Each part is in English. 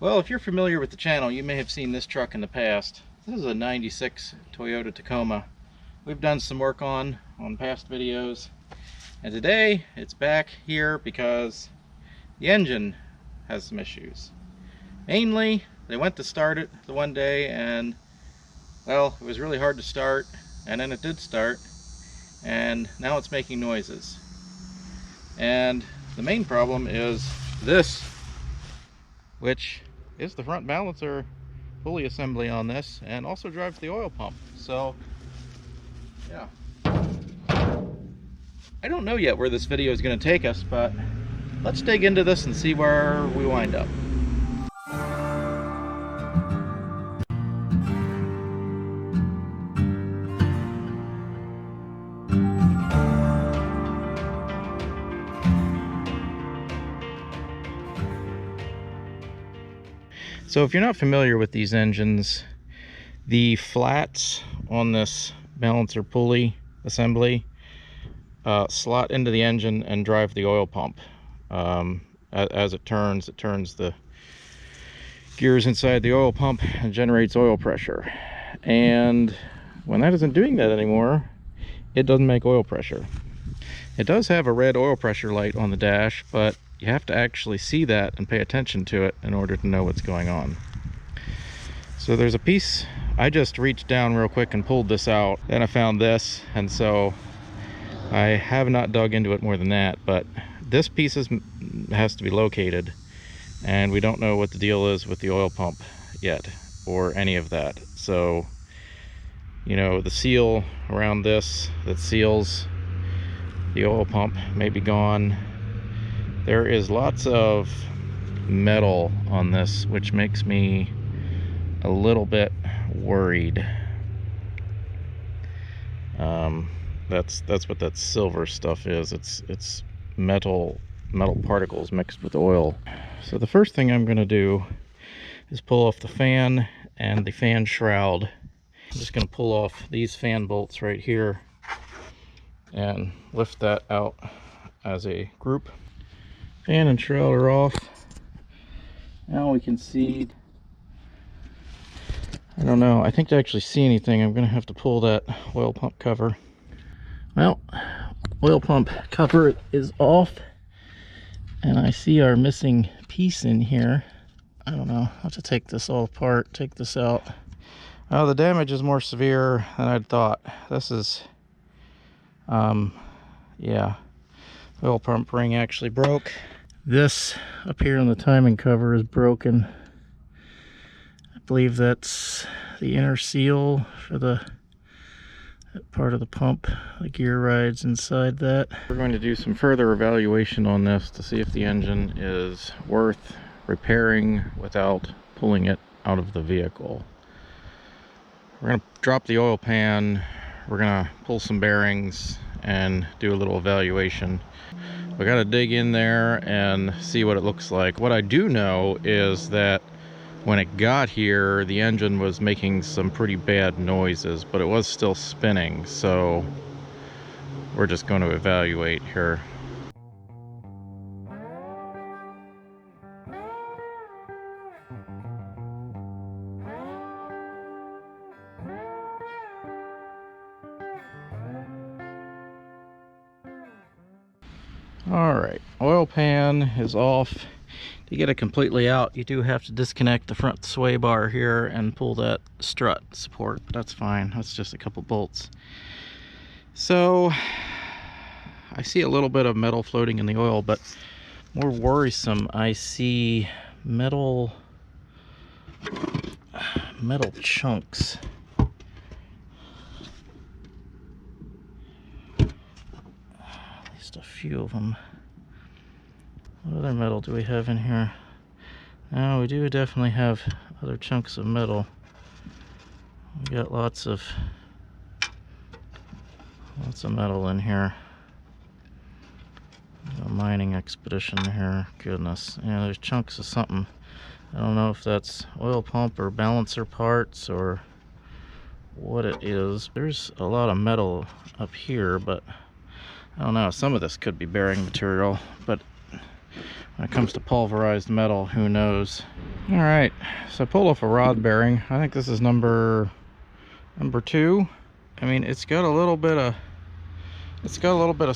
Well, if you're familiar with the channel, you may have seen this truck in the past. This is a 96 Toyota Tacoma. We've done some work on past videos, and today it's back here because the engine has some issues. Mainly, they went to start it the one day and, well, it was really hard to start, and then it did start, and now it's making noises. And the main problem is this, which is the front balancer pulley assembly on this, and also drives the oil pump. So yeah, I don't know yet where this video is going to take us, but let's dig into this and see where we wind up. So if you're not familiar with these engines, the flats on this balancer pulley assembly slot into the engine and drive the oil pump. As it turns the gears inside the oil pump and generates oil pressure. And when that isn't doing that anymore, it doesn't make oil pressure. It does have a red oil pressure light on the dash, but you have to actually see that and pay attention to it in order to know what's going on. So there's a piece, I just reached down real quick and pulled this out, then I found this, and so I have not dug into it more than that, but this piece has to be located, and we don't know what the deal is with the oil pump yet, or any of that. So, you know, the seal around this that seals the oil pump may be gone. There is lots of metal on this, which makes me a little bit worried. That's what that silver stuff is. It's metal particles mixed with oil. So the first thing I'm going to do is pull off the fan and the fan shroud. I'm just going to pull off these fan bolts right here and lift that out as a group. Fan and shroud are off. Now we can see, I don't know, I think to actually see anything I'm going to have to pull that oil pump cover. Well, oil pump cover is off, and I see our missing piece in here. I don't know, I'll have to take this all apart, take this out. Oh, the damage is more severe than I'd thought. This is, yeah, the oil pump ring actually broke. This up here on the timing cover is broken. I believe that's the inner seal for that part of the pump. The gear rides inside that. We're going to do some further evaluation on this to see if the engine is worth repairing without pulling it out of the vehicle. We're going to drop the oil pan, we're going to pull some bearings and do a little evaluation. We got to dig in there and see what it looks like. What I do know is that when it got here, the engine was making some pretty bad noises, but it was still spinning, so we're just going to evaluate here. Alright, oil pan is off. To get it completely out, you do have to disconnect the front sway bar here and pull that strut support, but that's fine. That's just a couple bolts. So I see a little bit of metal floating in the oil, but more worrisome, I see metal chunks. At least a few of them. What other metal do we have in here? Now we do definitely have other chunks of metal. We got lots of metal in here. A mining expedition here. Goodness. Yeah, there's chunks of something. I don't know if that's oil pump or balancer parts or what it is. There's a lot of metal up here, but I don't know. Some of this could be bearing material, but when it comes to pulverized metal, who knows? All right, so I pulled off a rod bearing. I think this is number 2. I mean, it's got a little bit of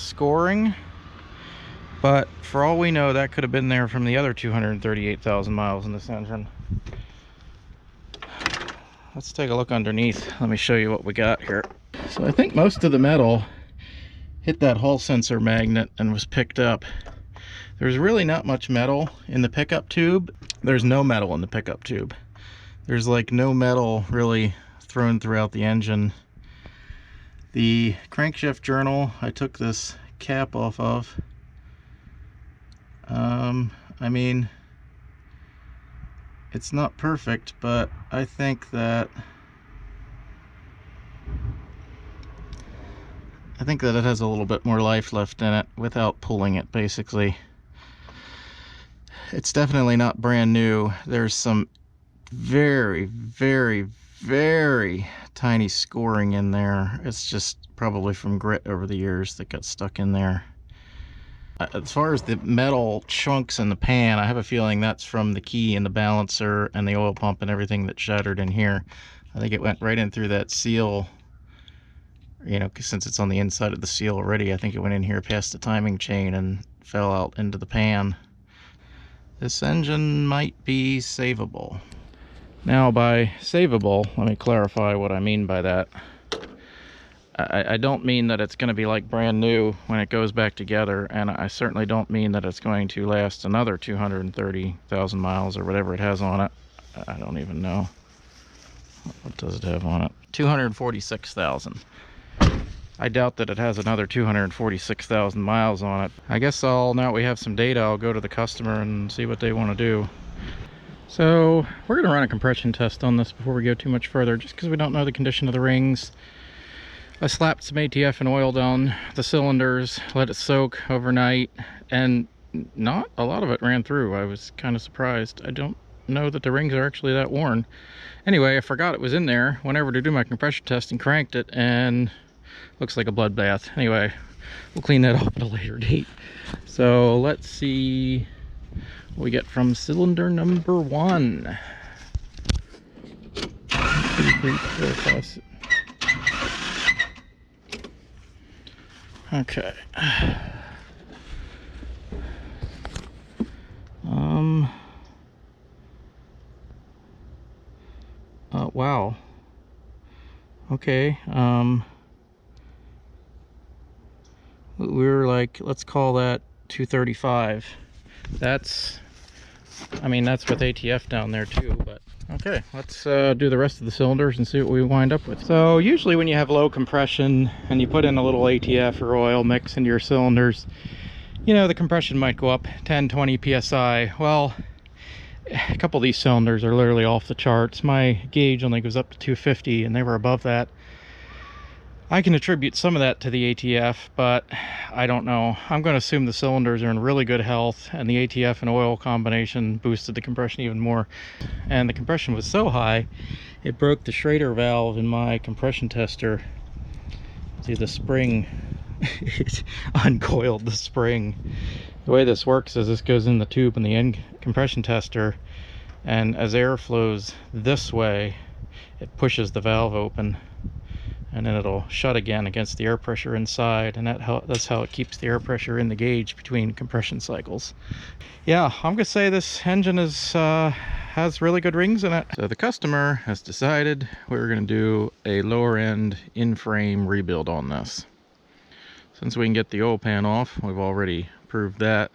scoring, but for all we know, that could have been there from the other 238,000 miles in this engine. Let's take a look underneath. Let me show you what we got here. So I think most of the metal hit that Hall sensor magnet and was picked up. There's really not much metal in the pickup tube. There's no metal in the pickup tube. There's like no metal really thrown throughout the engine. The crankshaft journal, I took this cap off of. I mean, it's not perfect, but I think that it has a little bit more life left in it without pulling it, basically. It's definitely not brand new. There's some very, very, very tiny scoring in there. It's just probably from grit over the years that got stuck in there. As far as the metal chunks in the pan, I have a feeling that's from the key and the balancer and the oil pump and everything that shattered in here. I think it went right in through that seal, you know, since it's on the inside of the seal already. I think it went in here past the timing chain and fell out into the pan. This engine might be savable. Now, by savable, let me clarify what I mean by that. I don't mean that it's going to be like brand new when it goes back together, and I certainly don't mean that it's going to last another 230,000 miles or whatever it has on it. I don't even know. What does it have on it? 246,000. I doubt that it has another 246,000 miles on it. I guess now that we have some data, I'll go to the customer and see what they want to do. So we're going to run a compression test on this before we go too much further, just because we don't know the condition of the rings. I slapped some ATF and oil down the cylinders, let it soak overnight, and not a lot of it ran through. I was kind of surprised. I don't know that the rings are actually that worn. Anyway, I forgot it was in there, went over to do my compression test and cranked it, and looks like a bloodbath. Anyway, we'll clean that up at a later date. So let's see what we get from cylinder number 1. Okay. Wow. Okay. We were like, let's call that 235. That's, I mean, that's with ATF down there too, but okay, let's do the rest of the cylinders and see what we wind up with. So usually when you have low compression and you put in a little ATF or oil mix into your cylinders, you know, the compression might go up 10-20 psi. Well, a couple of these cylinders are literally off the charts. My gauge only goes up to 250 and they were above that. I can attribute some of that to the ATF, but I don't know. I'm going to assume the cylinders are in really good health, and the ATF and oil combination boosted the compression even more. And the compression was so high, it broke the Schrader valve in my compression tester. See, the spring, it uncoiled the spring. The way this works is this goes in the tube in the end compression tester, and as air flows this way, it pushes the valve open. And then it'll shut again against the air pressure inside, and that's how it keeps the air pressure in the gauge between compression cycles. Yeah, I'm gonna say this engine has really good rings in it. So the customer has decided we're gonna do a lower end in-frame rebuild on this. Since we can get the oil pan off, we've already proved that.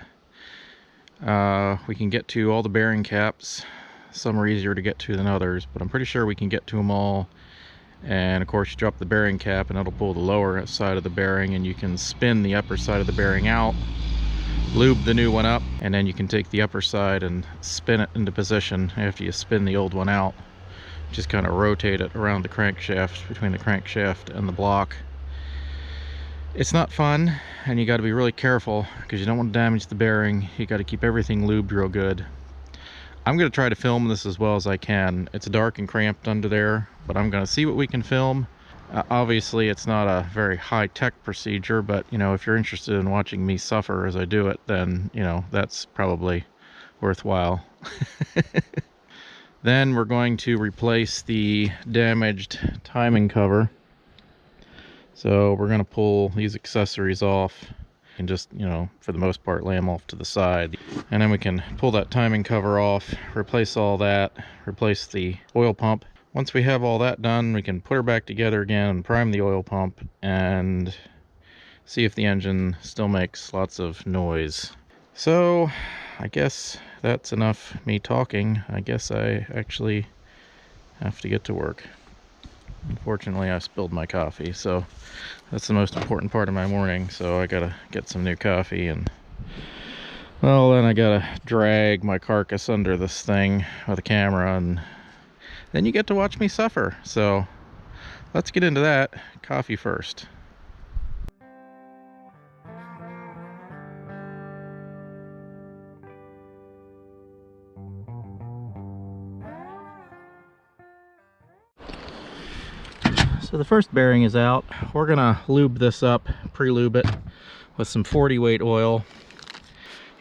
We can get to all the bearing caps. Some are easier to get to than others, but I'm pretty sure we can get to them all. And of course, you drop the bearing cap and it'll pull the lower side of the bearing, and you can spin the upper side of the bearing out, lube the new one up, and then you can take the upper side and spin it into position after you spin the old one out. Just kind of rotate it around the crankshaft, between the crankshaft and the block. It's not fun, and you got to be really careful because you don't want to damage the bearing. You got to keep everything lubed real good. I'm going to try to film this as well as I can. It's dark and cramped under there, but I'm going to see what we can film. Obviously, it's not a very high-tech procedure, but, you know, if you're interested in watching me suffer as I do it, then, you know, that's probably worthwhile. Then we're going to replace the damaged timing cover. So we're going to pull these accessories off and just, you know, for the most part, lay them off to the side. And then we can pull that timing cover off, replace all that, replace the oil pump. Once we have all that done, we can put her back together again and prime the oil pump and see if the engine still makes lots of noise. So I guess that's enough me talking. I guess I actually have to get to work. Unfortunately, I spilled my coffee, so that's the most important part of my morning. So I gotta get some new coffee, and well, then I gotta drag my carcass under this thing with a camera, and then you get to watch me suffer. So let's get into that. Coffee first. So the first bearing is out. We're gonna lube this up, pre-lube it with some 40 weight oil,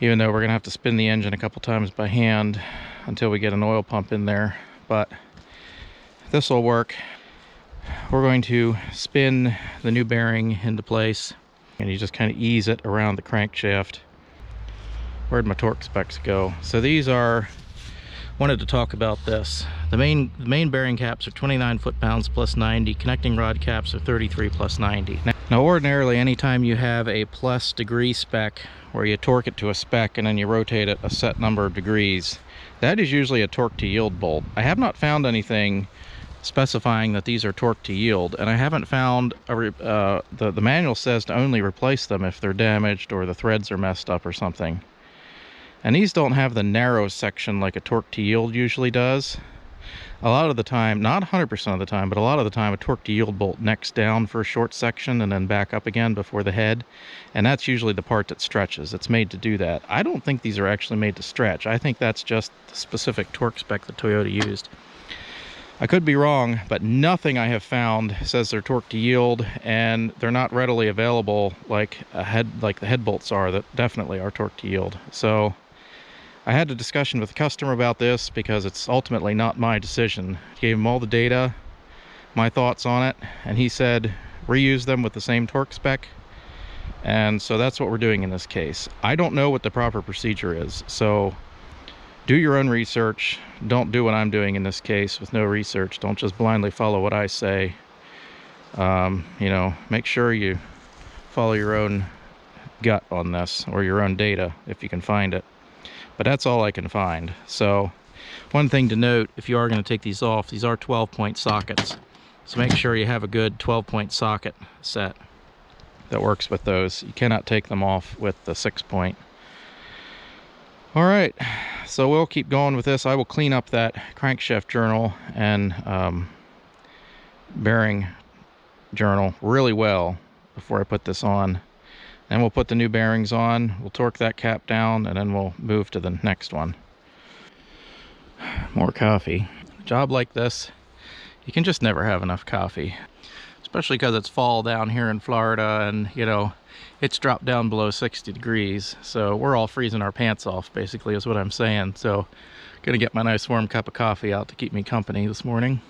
even though we're gonna have to spin the engine a couple times by hand until we get an oil pump in there, but this will work. We're going to spin the new bearing into place, and you just kind of ease it around the crankshaft. Where'd my torque specs go? So these are, wanted to talk about this. The main bearing caps are 29 foot-pounds plus 90. Connecting rod caps are 33 plus 90. Now ordinarily, anytime you have a plus degree spec where you torque it to a spec and then you rotate it a set number of degrees, that is usually a torque to yield bolt. I have not found anything specifying that these are torque to yield, and I haven't found the manual says to only replace them if they're damaged or the threads are messed up or something. And these don't have the narrow section like a torque to yield usually does. A lot of the time, not 100% of the time, but a lot of the time, a torque to yield bolt necks down for a short section and then back up again before the head. And that's usually the part that stretches. It's made to do that. I don't think these are actually made to stretch. I think that's just the specific torque spec that Toyota used. I could be wrong, but nothing I have found says they're torque to yield, and they're not readily available like the head bolts are that definitely are torque to yield. So I had a discussion with the customer about this because it's ultimately not my decision. Gave him all the data, my thoughts on it, and he said reuse them with the same torque spec. And so that's what we're doing in this case. I don't know what the proper procedure is, so do your own research. Don't do what I'm doing in this case with no research. Don't just blindly follow what I say. You know, make sure you follow your own gut on this, or your own data if you can find it. But that's all I can find. So one thing to note, if you are going to take these off, these are 12-point sockets. So make sure you have a good 12-point socket set that works with those. You cannot take them off with the 6-point. All right, so we'll keep going with this. I will clean up that crankshaft journal and bearing journal really well before I put this on. Then we'll put the new bearings on, we'll torque that cap down, and then we'll move to the next one. More coffee. A job like this, you can just never have enough coffee. Especially because it's fall down here in Florida, and you know, it's dropped down below 60 degrees. So we're all freezing our pants off, basically, is what I'm saying. So gonna get my nice warm cup of coffee out to keep me company this morning.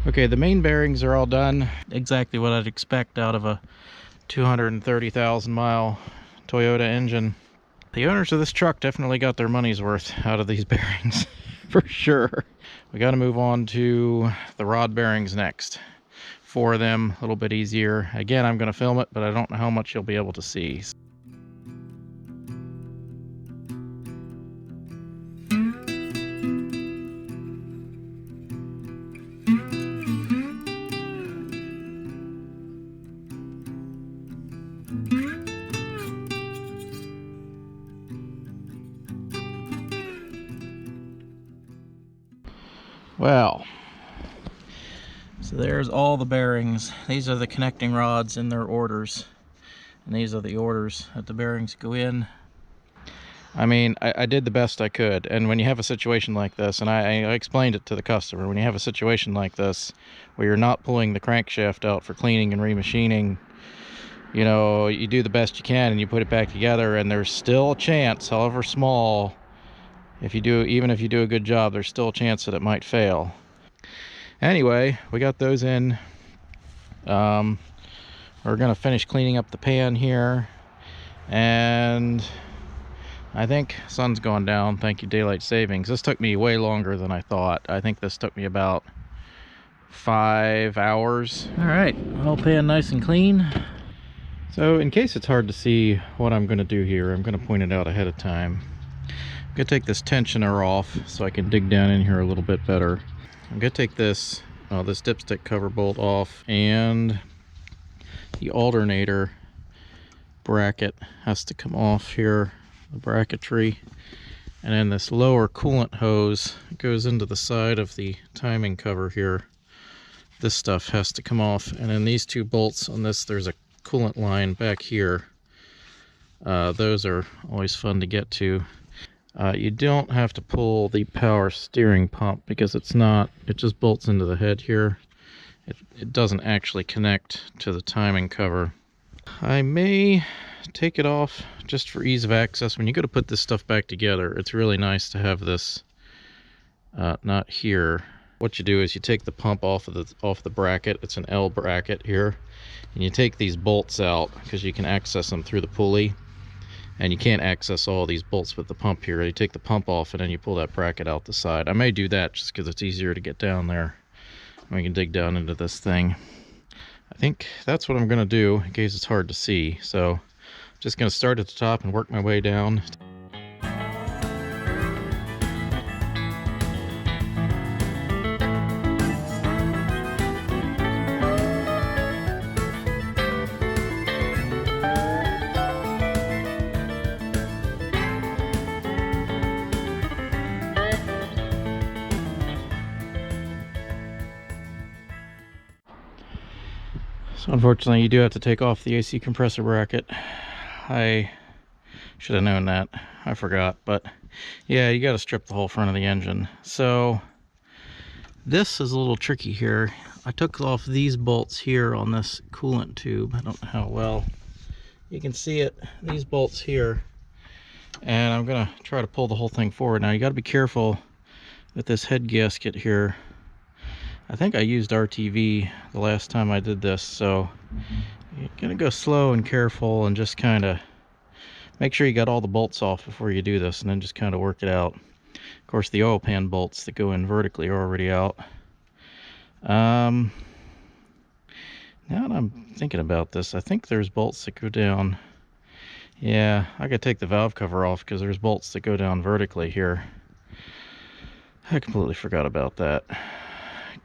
Okay, the main bearings are all done. Exactly what I'd expect out of a 230,000 mile Toyota engine. The owners of this truck definitely got their money's worth out of these bearings, for sure. We got to move on to the rod bearings next. 4 of them, a little bit easier. Again, I'm going to film it, but I don't know how much you'll be able to see. Well, So there's all the bearings. These are the connecting rods in their orders. And these are the orders that the bearings go in. I mean, I did the best I could. And when you have a situation like this, and I explained it to the customer, when you have a situation like this where you're not pulling the crankshaft out for cleaning and remachining, you know, you do the best you can and you put it back together, and there's still a chance, however small, even if you do a good job, there's still a chance that it might fail. Anyway, we got those in. We're gonna finish cleaning up the pan here, and I think sun's going down. Thank you, daylight savings. This took me way longer than I thought. I think this took me about 5 hours. All right, whole pan nice and clean. So in case it's hard to see what I'm gonna do here, I'm gonna point it out ahead of time. I'm gonna take this tensioner off so I can dig down in here a little bit better. I'm gonna take this dipstick cover bolt off, and the alternator bracket has to come off here, the bracketry, and then this lower coolant hose goes into the side of the timing cover here. This stuff has to come off, and then these two bolts on this, there's a coolant line back here. Those are always fun to get to. You don't have to pull the power steering pump because it just bolts into the head here. It doesn't actually connect to the timing cover. I may take it off just for ease of access. When you go to put this stuff back together, it's really nice to have this not here. What you do is you take the pump off the bracket. It's an L bracket here, and you take these bolts out because you can access them through the pulley, and you can't access all these bolts with the pump here. You take the pump off and then you pull that bracket out the side. I may do that just because it's easier to get down there. We can dig down into this thing. I think that's what I'm gonna do in case it's hard to see. So I'm just gonna start at the top and work my way down. So unfortunately, you do have to take off the AC compressor bracket. I should have known that. I forgot, but yeah, you got to strip the whole front of the engine. So this is a little tricky here. I took off these bolts here on this coolant tube. I don't know how well you can see it. These bolts here, and I'm gonna try to pull the whole thing forward. Now you got to be careful with this head gasket here. I think I used RTV the last time I did this, so you're gonna go slow and careful and just kind of make sure you got all the bolts off before you do this, and then just kind of work it out. Of course, the oil pan bolts that go in vertically are already out. Now that I'm thinking about this, I think there's bolts that go down. Yeah, I could take the valve cover off because there's bolts that go down vertically here. I completely forgot about that.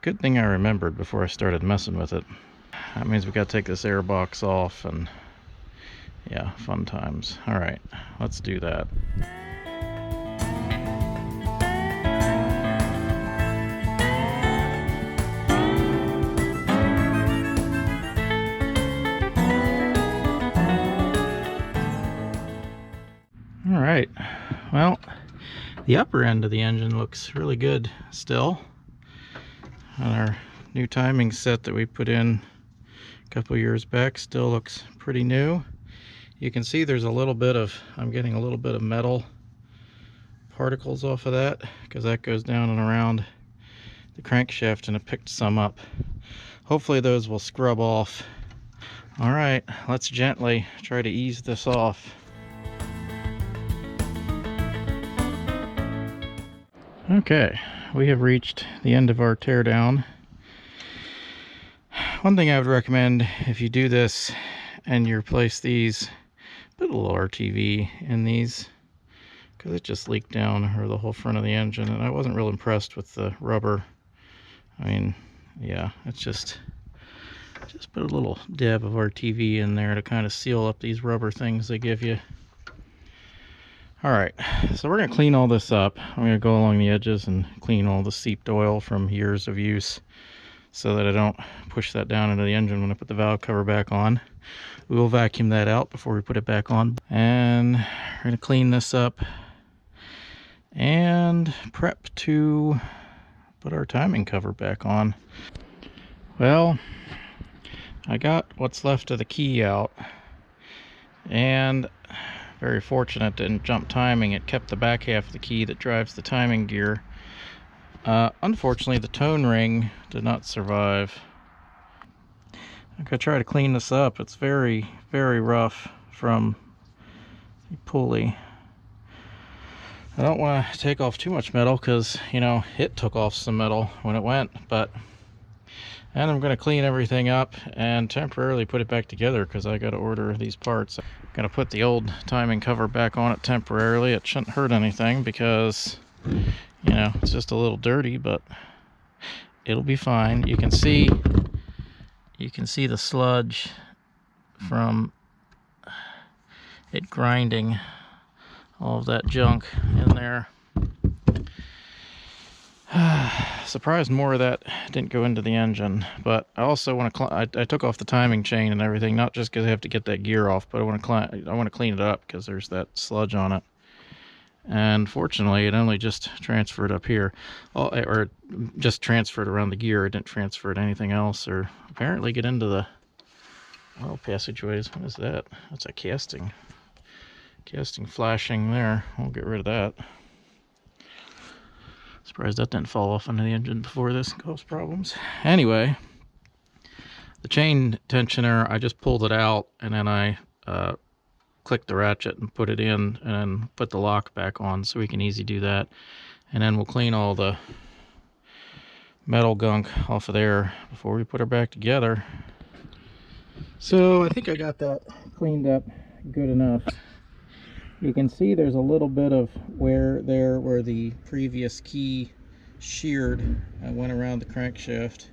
Good thing I remembered before I started messing with it. That means we gotta take this air box off, and yeah, fun times. All right, let's do that. All right, well, the upper end of the engine looks really good still. On our new timing set that we put in a couple years back, still looks pretty new. You can see there's a little bit of, I'm getting a little bit of metal particles off of that because that goes down and around the crankshaft, and it picked some up. Hopefully those will scrub off. All right, let's gently try to ease this off. Okay, we have reached the end of our teardown. One thing I would recommend if you do this and you replace these, put a little RTV in these, because it just leaked down or the whole front of the engine, and I wasn't real impressed with the rubber. I mean, yeah, it's just put a little dab of RTV in there to kind of seal up these rubber things they give you. All right, so we're gonna clean all this up. I'm gonna go along the edges and clean all the seeped oil from years of use. so that I don't push that down into the engine when I put the valve cover back on. We will vacuum that out before we put it back on. And we're going to clean this up and prep to put our timing cover back on. Well, I got what's left of the key out, and very fortunate, didn't jump timing. It kept the back half of the key that drives the timing gear. Unfortunately, the tone ring did not survive. I'm gonna try to clean this up. It's very, very rough from the pulley. I don't want to take off too much metal because, you know, it took off some metal when it went, and I'm going to clean everything up and temporarily put it back together because I got to order these parts. I'm going to put the old timing cover back on it temporarily. It shouldn't hurt anything because, you know, it's just a little dirty, but it'll be fine. You can see the sludge from it grinding all of that junk in there. Surprised more of that didn't go into the engine, but I also want to I took off the timing chain and everything, not just because I have to get that gear off, but I want to clean it up because there's that sludge on it. And fortunately, it only just transferred up here, or just transferred around the gear. It didn't transfer to anything else, or apparently get into the oil passageways. What is that? That's a casting flashing there. We'll get rid of that. Surprised that didn't fall off into the engine before this and cause problems. Anyway, the chain tensioner, I just pulled it out and then I clicked the ratchet and put it in and put the lock back on, so we can easily do that. And then we'll clean all the metal gunk off of there before we put her back together. So I think I got that cleaned up good enough. You can see there's a little bit of wear there where the previous key sheared and went around the crankshaft.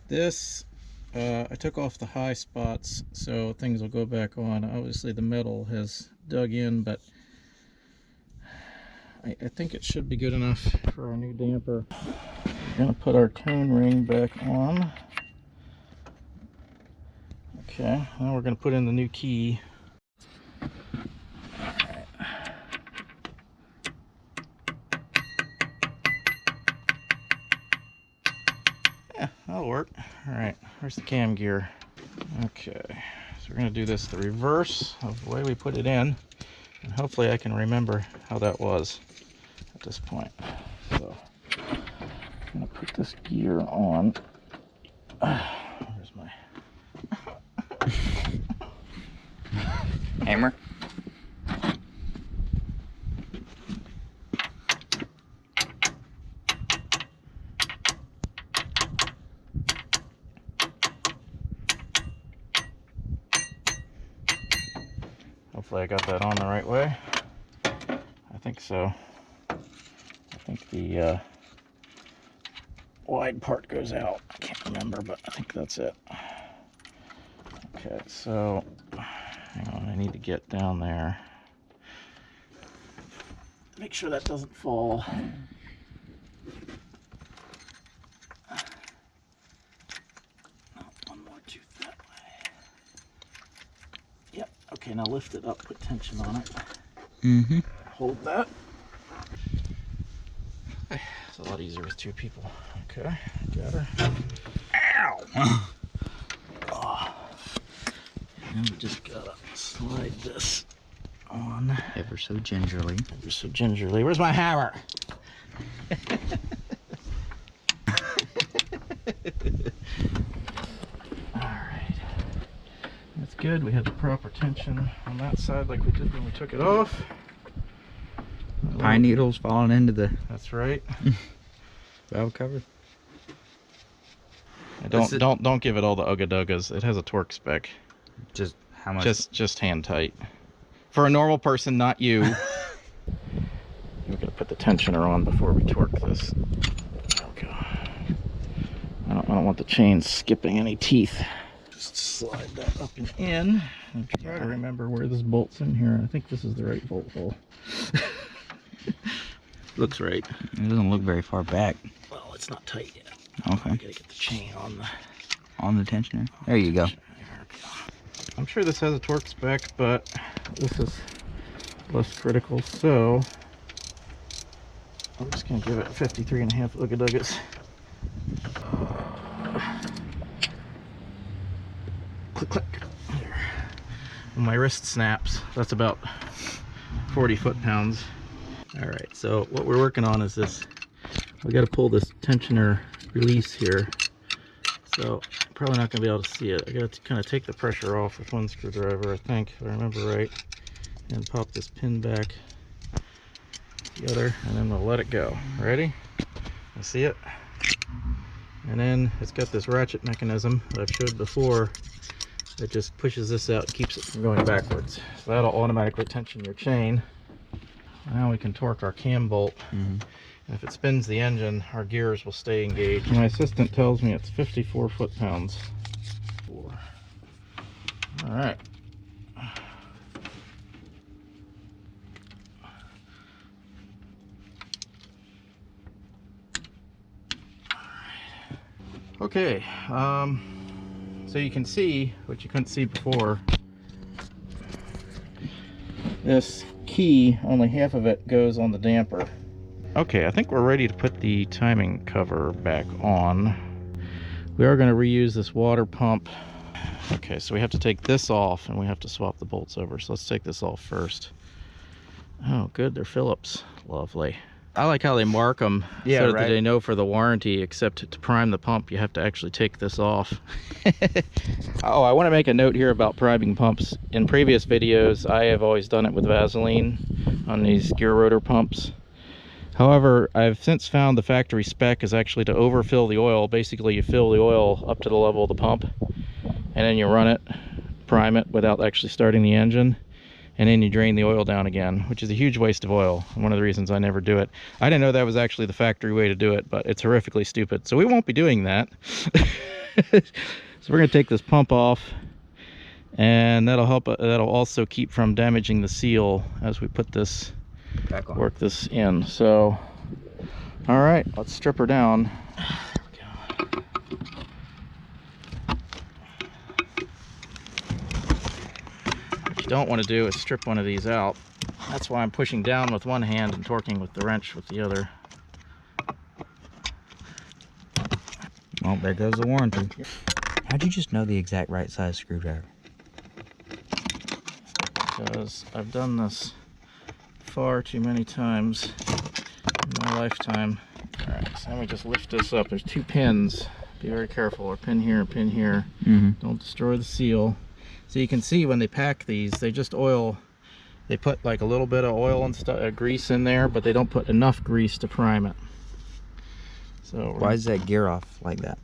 This, I took off the high spots so things will go back on. Obviously the metal has dug in, but I think it should be good enough for our new damper. We're going to put our tone ring back on. Okay, now we're going to put in the new key. That'll work. Alright, where's the cam gear? Okay, so we're going to do this the reverse of the way we put it in, and hopefully I can remember how that was at this point. So, I'm going to put this gear on. Where's my hammer? Hopefully I got that on the right way. I think so. I think the wide part goes out. I can't remember, but I think that's it. Okay, so hang on, I need to get down there. Make sure that doesn't fall. One more tooth that way. Yep, okay, now lift it up, put tension on it. Mm-hmm. Hold that. It's a lot easier with two people. Okay, got her. Ow! Oh. And we just gotta slide this on. Ever so gingerly. Ever so gingerly. Where's my hammer? Alright. That's good. We had the proper tension on that side like we did when we took it off. Pine needles falling into the That's right. valve cover. Don't give it all the ugga-duggas. It has a torque spec. Just how much? Just hand tight. For a normal person, not you. We're gonna put the tensioner on before we torque this. There we go. I don't want the chain skipping any teeth. Just slide that up and in. And try to remember where this bolt's in here. I think this is the right bolt hole. Looks right. It doesn't look very far back. Well, it's not tight yet. Okay. I gotta get the chain on the tensioner. There you go. I'm sure this has a torque spec, but this is less critical, so I'm just gonna give it 53.5 Ooga-Doogas. Click, click. There. When my wrist snaps, that's about 40 foot-pounds. All right, so what we're working on is this. We got to pull this tensioner release here. So I'm probably not going to be able to see it. I got to kind of take the pressure off with one screwdriver, I think, if I remember right, and pop this pin back together, and then we'll let it go. Ready? You see it? And then it's got this ratchet mechanism that I've showed before that just pushes this out and keeps it from going backwards. So that'll automatically tension your chain. Now we can torque our cam bolt. And if it spins the engine, our gears will stay engaged. My assistant tells me it's 54 foot-pounds. All right. Okay, so you can see what you couldn't see before. This key, only half of it goes on the damper. Okay, I think we're ready to put the timing cover back on. We are going to reuse this water pump. Okay, so we have to take this off and we have to swap the bolts over. So let's take this off first. Oh, good, they're Phillips. Lovely. I like how they mark them so that they know for the warranty, except to prime the pump, you have to actually take this off. Oh, I want to make a note here about priming pumps. In previous videos, I have always done it with Vaseline on these gear rotor pumps. However, I've since found the factory spec is actually to overfill the oil. Basically, you fill the oil up to the level of the pump, and then you run it, prime it without actually starting the engine. And then you drain the oil down again, which is a huge waste of oil. One of the reasons I never do it. I didn't know that was actually the factory way to do it, but it's horrifically stupid. So we won't be doing that. So we're gonna take this pump off, and that'll help. That'll also keep from damaging the seal as we put this, work this in. So, all right, let's strip her down. Don't want to do is strip one of these out. That's why I'm pushing down with one hand and torquing with the wrench with the other. Well, there goes the warranty. How'd you just know the exact right size screwdriver? Because I've done this far too many times in my lifetime. All right, so let me just lift this up. There's two pins. Be very careful. A pin here, a pin here. Don't destroy the seal. So you can see when they pack these, they just oil, they put like a little bit of oil and stuff, grease in there, but they don't put enough grease to prime it. So why is that gear off like that?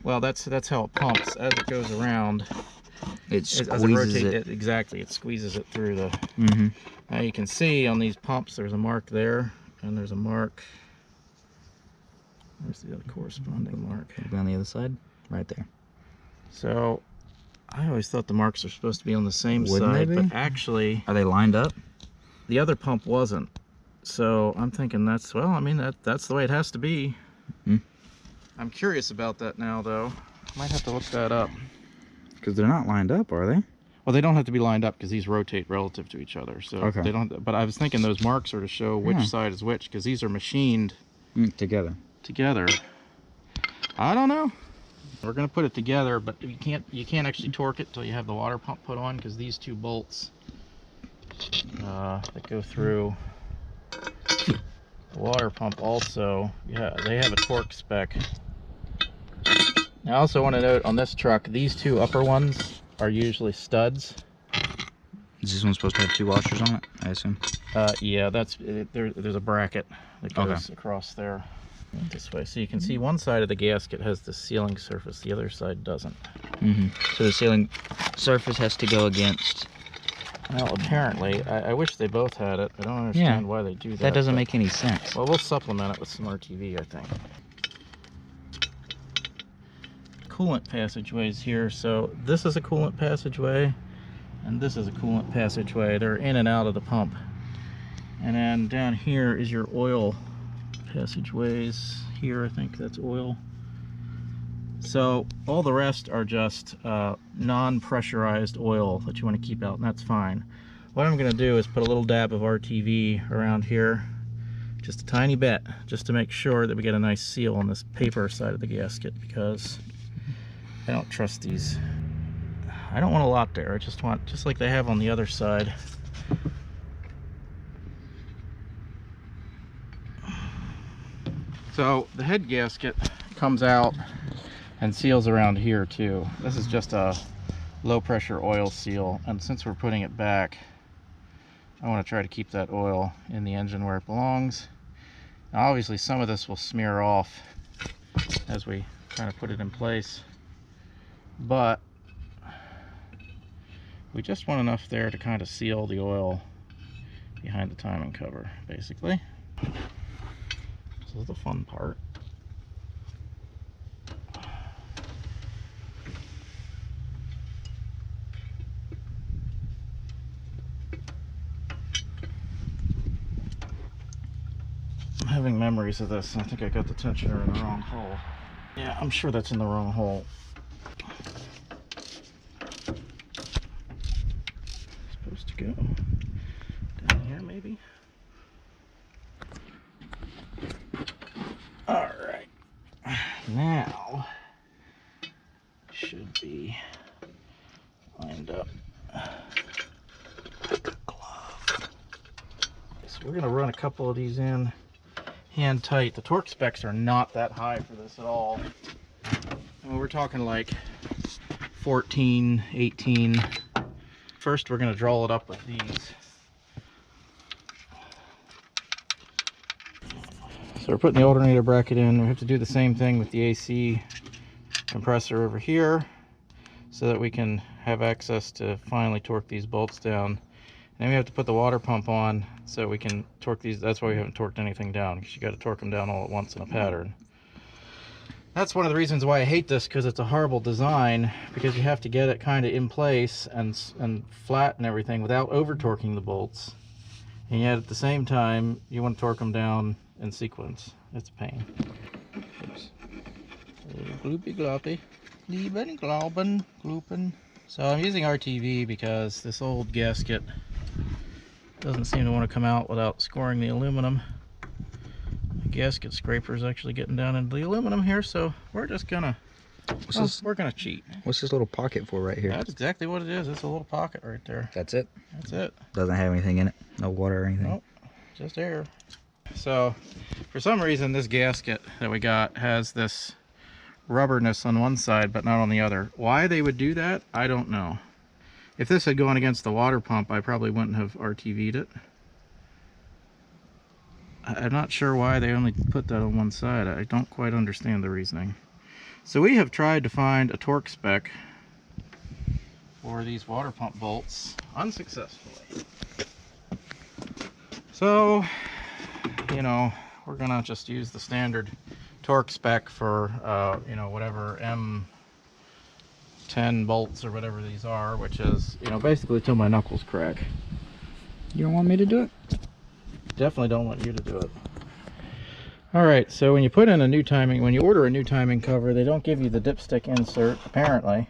Well, that's how it pumps. As it goes around, it squeezes it. Exactly, it squeezes it through the... Now you can see on these pumps, there's a mark there, and there's a mark. Where's the other corresponding mark? It'll be on the other side, right there. So I always thought the marks are supposed to be on the same Wouldn't side, they be? but actually... Are they lined up? The other pump wasn't. So I'm thinking that's, well, I mean, that's the way it has to be. I'm curious about that now, though. Might have to look that up. Because they're not lined up, are they? Well, they don't have to be lined up because these rotate relative to each other. So they don't. But I was thinking those marks are to show which side is which, because these are machined together. I don't know. We're gonna put it together, but you can't actually torque it till you have the water pump put on, because these two bolts that go through the water pump also, they have a torque spec. I also want to note on this truck, these two upper ones are usually studs. Is this one supposed to have two washers on it, I assume? Yeah, there's a bracket that goes across there this way. So you can see one side of the gasket has the sealing surface, the other side doesn't. So the sealing surface has to go against... Well, apparently. I wish they both had it. I don't understand why they do that. That doesn't make any sense. Well, we'll supplement it with some RTV, I think. Coolant passageways here. So this is a coolant passageway, and this is a coolant passageway. They're in and out of the pump. And then down here is your oil passageways. Here, I think that's oil. So all the rest are just non-pressurized oil that you want to keep out, and that's fine. What I'm going to do is put a little dab of RTV around here, just a tiny bit, just to make sure that we get a nice seal on this paper side of the gasket, because I don't trust these. I don't want a lot there. I just want, just like they have on the other side. So the head gasket comes out and seals around here too. This is just a low pressure oil seal, and since we're putting it back, I want to try to keep that oil in the engine where it belongs. Now obviously some of this will smear off as we kind of put it in place, but we just want enough there to kind of seal the oil behind the timing cover, basically. This is the fun part. I'm having memories of this, and I think I got the tensioner in the wrong hole. Yeah, I'm sure that's in the wrong hole. Supposed to go down here, maybe? Alright. Now, should be lined up. Glove. So we're going to run a couple of these in hand tight. The torque specs are not that high for this at all. I mean, we're talking like 14, 18. First, we're going to draw it up with these. So we're putting the alternator bracket in. We have to do the same thing with the AC compressor over here so that we can have access to finally torque these bolts down. And then we have to put the water pump on so we can torque these. That's why we haven't torqued anything down, because you got to torque them down all at once in a pattern. That's one of the reasons why I hate this, because it's a horrible design, because you have to get it kind of in place and flat and everything without over torquing the bolts. And yet at the same time, you want to torque them down in sequence. It's a pain. Oops. Gloopy gloppy. Lieben glauben gloopen. So I'm using RTV because this old gasket doesn't seem to want to come out without scoring the aluminum. The gasket scraper is actually getting down into the aluminum here, so we're just gonna we're gonna cheat. What's this little pocket for right here? That's exactly what it is. It's a little pocket right there. That's it? That's it. Doesn't have anything in it? No water or anything? Nope, just air. So for some reason this gasket that we got has this rubberness on one side but not on the other. Why they would do that, I don't know. If this had gone against the water pump, I probably wouldn't have RTV'd it. I'm not sure why they only put that on one side. I don't quite understand the reasoning. So we have tried to find a torque spec for these water pump bolts unsuccessfully. So, you know, we're gonna just use the standard torque spec for, you know, whatever M10 bolts or whatever these are, which is, you know, basically till my knuckles crack. You don't want me to do it? Definitely don't want you to do it. Alright, so when you put in a new timing, when you order a new timing cover, they don't give you the dipstick insert, apparently.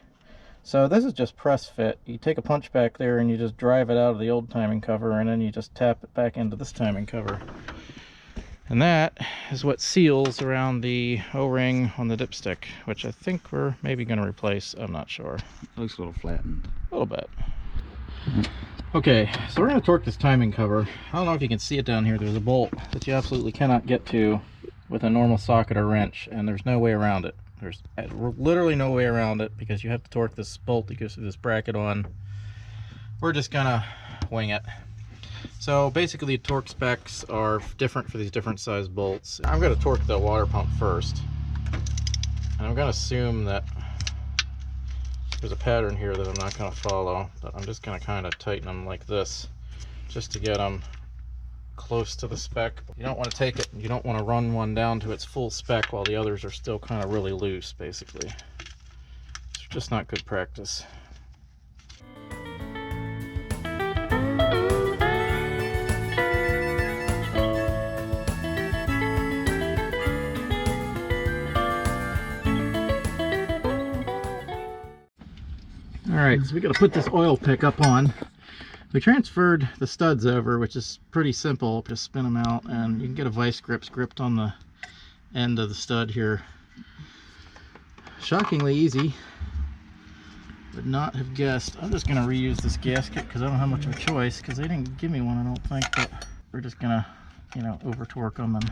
So this is just press fit. You take a punch back there and you just drive it out of the old timing cover, and then you just tap it back into this timing cover. And that is what seals around the O-ring on the dipstick, which I think we're maybe going to replace. I'm not sure. It looks a little flattened. A little bit. Okay, so we're going to torque this timing cover. I don't know if you can see it down here. There's a bolt that you absolutely cannot get to with a normal socket or wrench, and there's no way around it. There's literally no way around it because you have to torque this bolt that goes through this bracket on. We're just going to wing it. So basically torque specs are different for these different size bolts. I'm going to torque the water pump first. And I'm going to assume that there's a pattern here that I'm not going to follow, but I'm just going to kind of tighten them like this just to get them close to the spec. You don't want to take it, you don't want to run one down to its full spec while the others are still kind of really loose, basically. It's just not good practice. Alright, so we got to put this oil pickup on. We transferred the studs over, which is pretty simple. Just spin them out and you can get a vice gripped on the end of the stud here. Shockingly easy. Would not have guessed. I'm just going to reuse this gasket because I don't have much of a choice because they didn't give me one, I don't think, but we're just going to, you know, over torque them and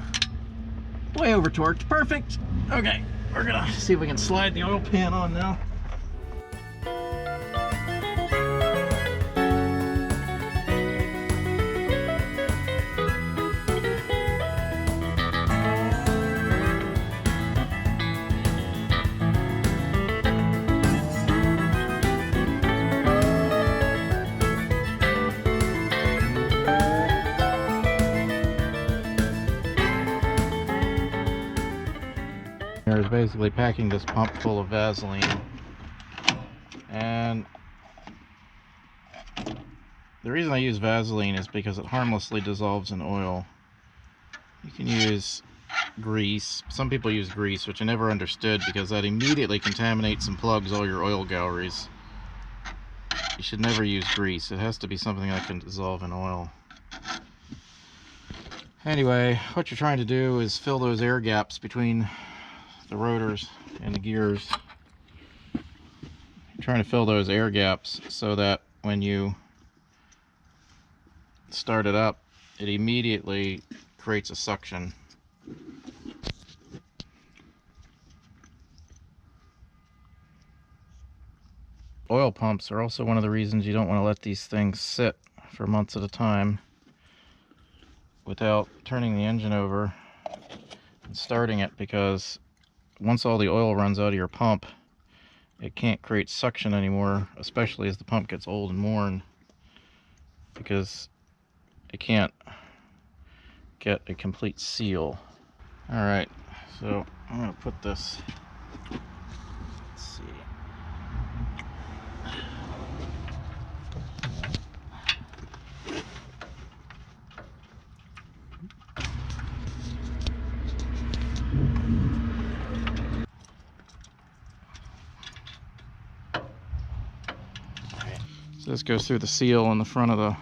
way over torqued. Perfect. Okay, we're going to see if we can slide the oil pan on now. Is basically packing this pump full of Vaseline, and the reason I use Vaseline is because it harmlessly dissolves in oil. You can use grease. Some people use grease, which I never understood because that immediately contaminates and plugs all your oil galleries. You should never use grease. It has to be something that can dissolve in oil. Anyway, what you're trying to do is fill those air gaps between the rotors and the gears. I'm trying to fill those air gaps so that when you start it up, it immediately creates a suction. Oil pumps are also one of the reasons you don't want to let these things sit for months at a time without turning the engine over and starting it, because once all the oil runs out of your pump, it can't create suction anymore, especially as the pump gets old and worn, because it can't get a complete seal. Alright, so I'm going to put this, let's see. So this goes through the seal in the front of the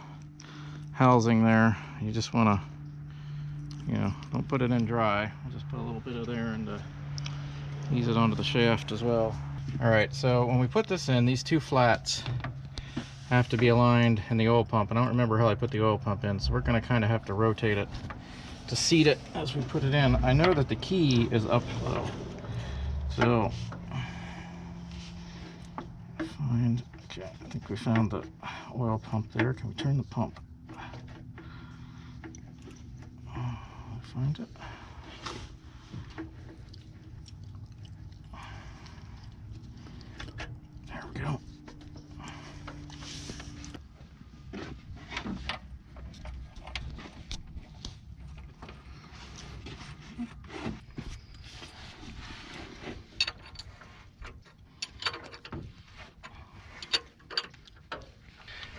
housing there. You just want to, you know, don't put it in dry. I'll just put a little bit of there and ease it onto the shaft as well. Alright, so when we put this in, these two flats have to be aligned in the oil pump. And I don't remember how I put the oil pump in, so we're going to kind of have to rotate it to seat it as we put it in. I know that the key is up though, so find. Okay, I think we found the oil pump there. Can we turn the pump? Find it. There we go.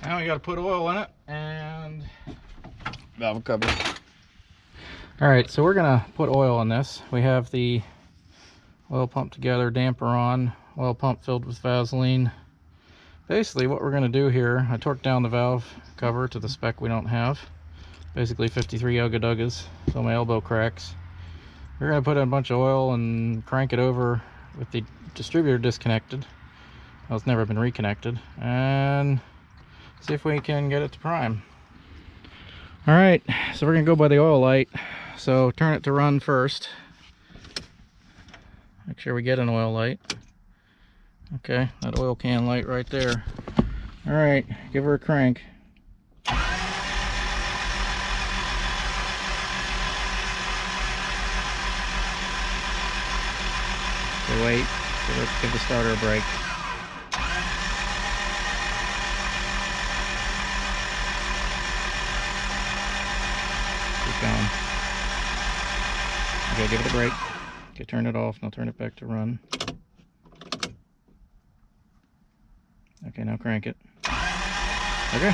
Now we got to put oil in it and valve cover. Alright, so we're going to put oil in this. We have the oil pump together, damper on, oil pump filled with Vaseline. Basically what we're going to do here, I torqued down the valve cover to the spec we don't have. Basically 53 Ugga so my elbow cracks. We're going to put in a bunch of oil and crank it over with the distributor disconnected. Well, it's never been reconnected. And see if we can get it to prime. Alright, so we're going to go by the oil light. So turn it to run first. Make sure we get an oil light. Okay, that oil can light right there. Alright, give her a crank. Okay, wait, give the starter a break. Keep going. Okay, give it a break. Okay, turn it off. Now turn it back to run. Okay, now crank it. Okay.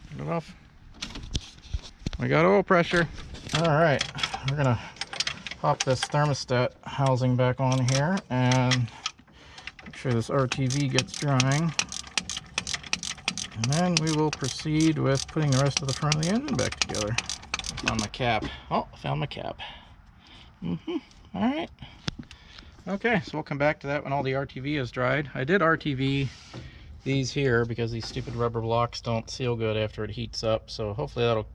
Turn it off. We got oil pressure. Alright, we're gonna pop this thermostat housing back on here and make sure this RTV gets drying. And then we will proceed with putting the rest of the front of the engine back together. Found my cap. Oh, I found my cap. Alright. Okay, so we'll come back to that when all the RTV is dried. I did RTV these here because these stupid rubber blocks don't seal good after it heats up. So hopefully that'll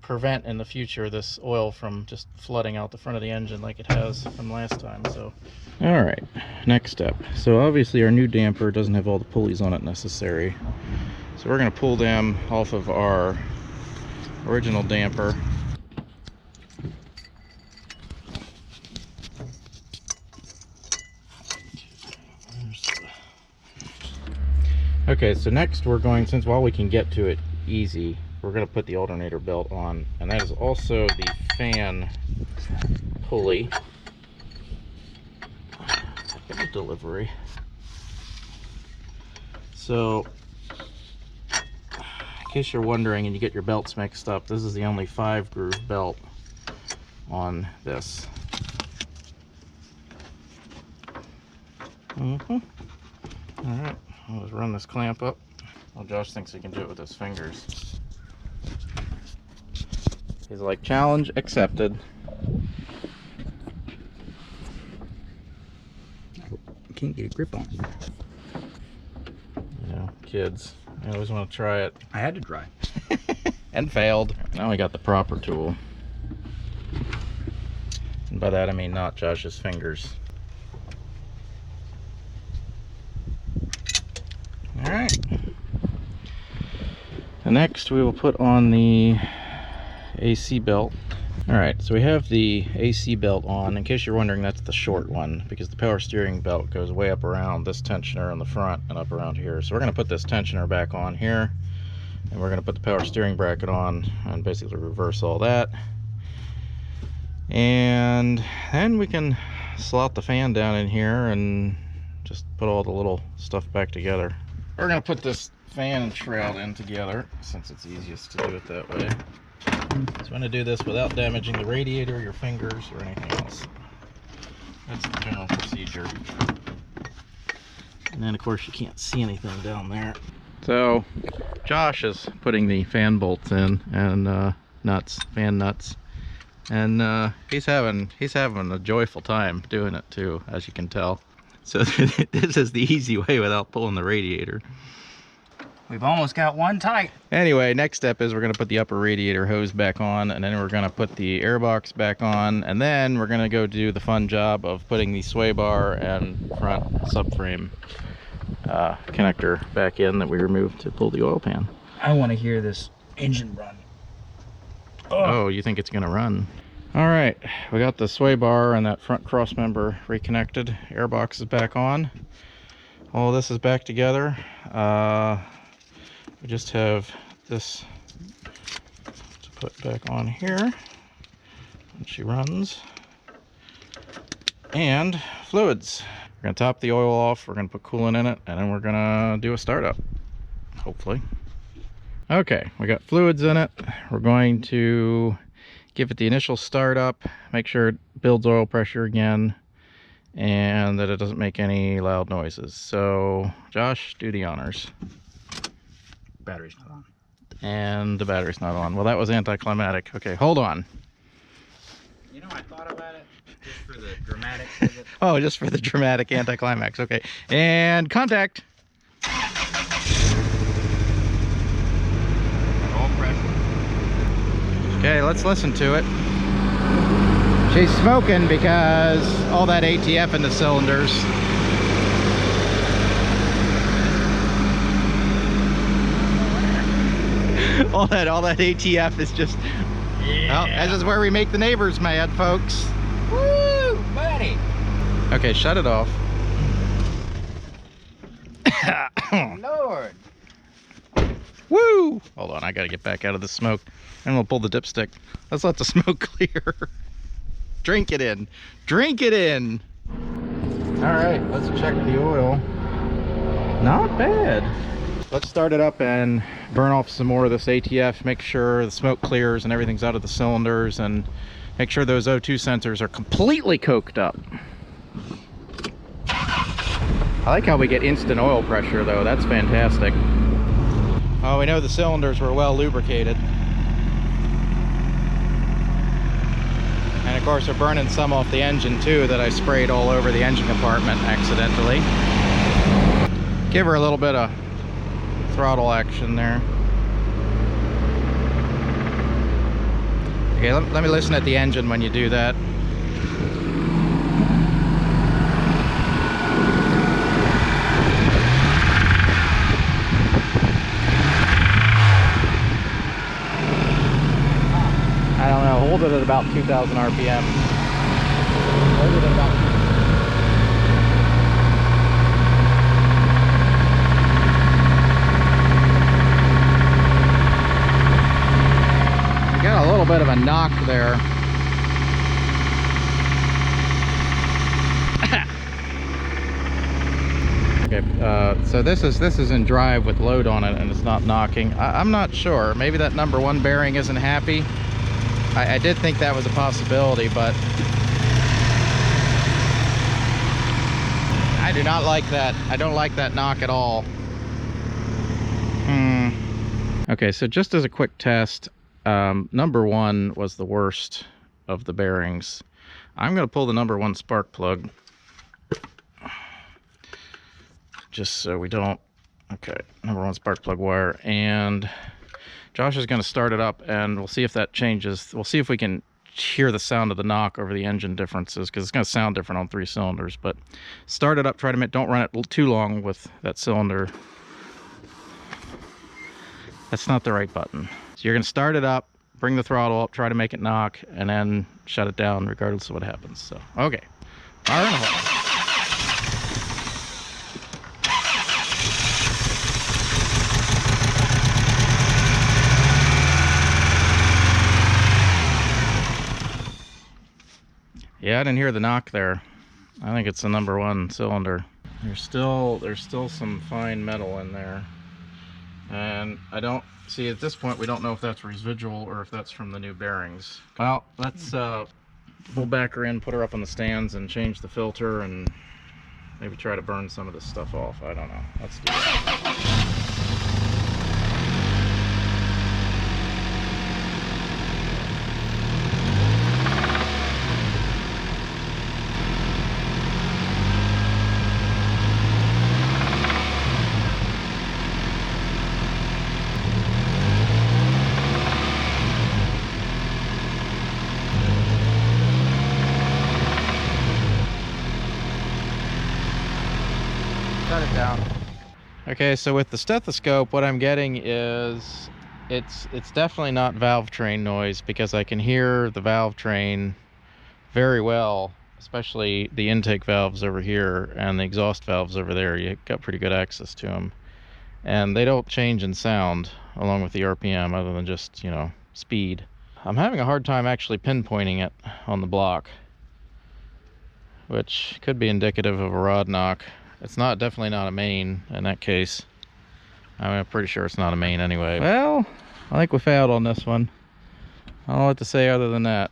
prevent in the future this oil from just flooding out the front of the engine like it has from last time. So all right, next step. So obviously our new damper doesn't have all the pulleys on it necessary, so we're going to pull them off of our original damper. Okay, so next we're going, since while we can get to it easy, we're going to put the alternator belt on, and that is also the fan pulley. Delivery. So, in case you're wondering and you get your belts mixed up, this is the only 5-groove belt on this. Alright, I'll just run this clamp up. Well, Josh thinks he can do it with his fingers. He's like, challenge accepted. Can't get a grip on it. You know, kids, I always want to try it. I had to try. And failed. Now we got the proper tool. And by that I mean not Josh's fingers. Alright. And next we will put on the AC belt. Alright, so we have the AC belt on. In case you're wondering, that's the short one, because the power steering belt goes way up around this tensioner on the front and up around here. So we're going to put this tensioner back on here, and we're going to put the power steering bracket on and basically reverse all that. And then we can slot the fan down in here and just put all the little stuff back together. We're going to put this fan and shroud in together, since it's easiest to do it that way. So I'm going to do this without damaging the radiator, your fingers, or anything else. That's the general procedure. And then of course you can't see anything down there. So Josh is putting the fan bolts in, and fan nuts. And he's having a joyful time doing it too, as you can tell. So this is the easy way without pulling the radiator. We've almost got one tight. Anyway, next step is we're going to put the upper radiator hose back on, and then we're going to put the airbox back on, and then we're going to go do the fun job of putting the sway bar and front subframe connector back in that we removed to pull the oil pan. I want to hear this engine run. Oh, you think it's going to run? All right, we got the sway bar and that front cross member reconnected. Airbox is back on. All this is back together. We just have this to put back on here when she runs. And fluids. We're going to top the oil off, we're going to put coolant in it, and then we're going to do a startup, hopefully. Okay, we got fluids in it. We're going to give it the initial startup, make sure it builds oil pressure again, and that it doesn't make any loud noises. So Josh, do the honors. Battery's not on. And the battery's not on. Well, that was anticlimactic. Okay, hold on. You know, I thought about it just for the dramatics of it. Oh, just for the dramatic anticlimax. Okay, and contact. All pressure. Okay, let's listen to it. She's smoking because all that ATF in the cylinders. all that ATF is just, well, this is where we make the neighbors mad, folks. Woo, buddy. Okay, shut it off. Lord. Woo! Hold on, I gotta get back out of the smoke, and we'll pull the dipstick. Let's let the smoke clear. Drink it in. Drink it in. All right, let's check the oil. Not bad. Let's start it up and burn off some more of this ATF. Make sure the smoke clears and everything's out of the cylinders, and make sure those O2 sensors are completely coked up. I like how we get instant oil pressure though, that's fantastic. Oh, we know the cylinders were well lubricated. And of course we're burning some off the engine too that I sprayed all over the engine compartment accidentally. Give her a little bit of throttle action there. Okay, let me listen at the engine when you do that. I don't know, hold it at about 2,000 RPM. Hold it at about got a little bit of a knock there. Okay, so this is in drive with load on it and it's not knocking. I'm not sure. Maybe that number 1 bearing isn't happy. I did think that was a possibility, but I do not like that. I don't like that knock at all. Okay, so just as a quick test, number 1 was the worst of the bearings. I'm going to pull the number 1 spark plug just so we don't. Okay, number 1 spark plug wire, and Josh is going to start it up and we'll see if that changes. We'll see if we can hear the sound of the knock over the engine differences, because it's going to sound different on 3 cylinders. But start it up, try to don't run it too long with that cylinder. That's not the right button. So you're going to start it up, bring the throttle up, try to make it knock, and then shut it down regardless of what happens. So, okay. Fire in the hole. Yeah, I didn't hear the knock there. I think it's the number 1 cylinder. There's still some fine metal in there. And I don't see at this point, we don't know if that's residual or if that's from the new bearings. Well, let's pull back her in, put her up on the stands and change the filter and maybe try to burn some of this stuff off. I don't know. Let's do that. Shut it down. Okay, so with the stethoscope, what I'm getting is it's definitely not valve train noise, because I can hear the valve train very well, especially the intake valves over here and the exhaust valves over there. You got pretty good access to them, and they don't change in sound along with the RPM other than just, you know, speed. I'm having a hard time actually pinpointing it on the block, which could be indicative of a rod knock. It's definitely not a main in that case. I'm pretty sure it's not a main anyway. Well, I think we failed on this one. I don't know what to say other than that.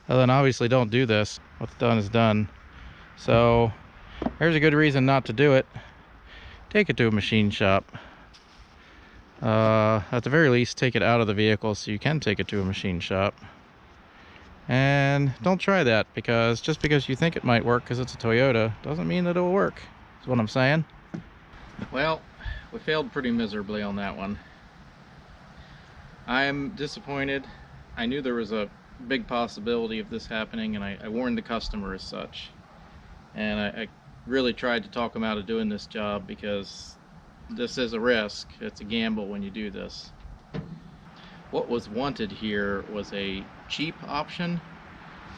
Other than obviously don't do this. What's done is done. So there's a good reason not to do it. Take it to a machine shop. At the very least, take it out of the vehicle so you can take it to a machine shop. And don't try that, because just because you think it might work because it's a Toyota doesn't mean that it will work. That's what I'm saying. Well, we failed pretty miserably on that one. I'm disappointed. I knew there was a big possibility of this happening, and I warned the customer as such. And I really tried to talk him out of doing this job, because this is a risk. It's a gamble when you do this. What was wanted here was a cheap option,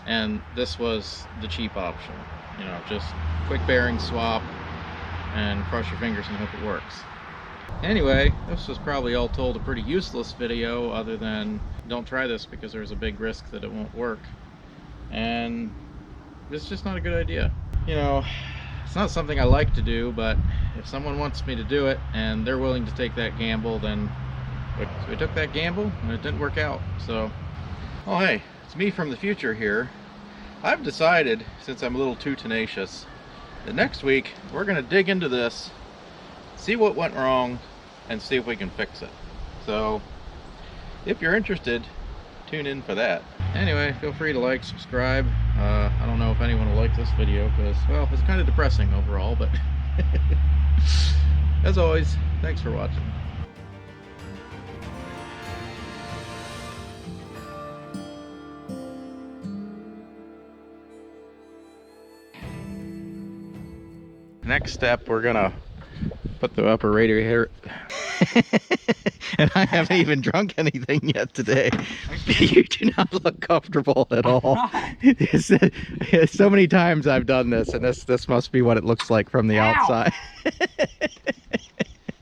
and this was the cheap option. You know, just quick bearing swap and cross your fingers and hope it works. Anyway, this was probably all told a pretty useless video, other than don't try this because there's a big risk that it won't work. And it's just not a good idea. You know, it's not something I like to do, but if someone wants me to do it and they're willing to take that gamble, then we took that gamble and it didn't work out. So, oh hey, it's me from the future here. I've decided, since I'm a little too tenacious, The next week, we're gonna dig into this, see what went wrong, and see if we can fix it. So, if you're interested, tune in for that. Anyway, feel free to like, subscribe. I don't know if anyone will like this video because, well, it's kind of depressing overall, but as always, thanks for watching. Next step, we're gonna put the upper radiator and I haven't even drunk anything yet today. You do not look comfortable at all. So many times I've done this, and this must be what it looks like from the outside.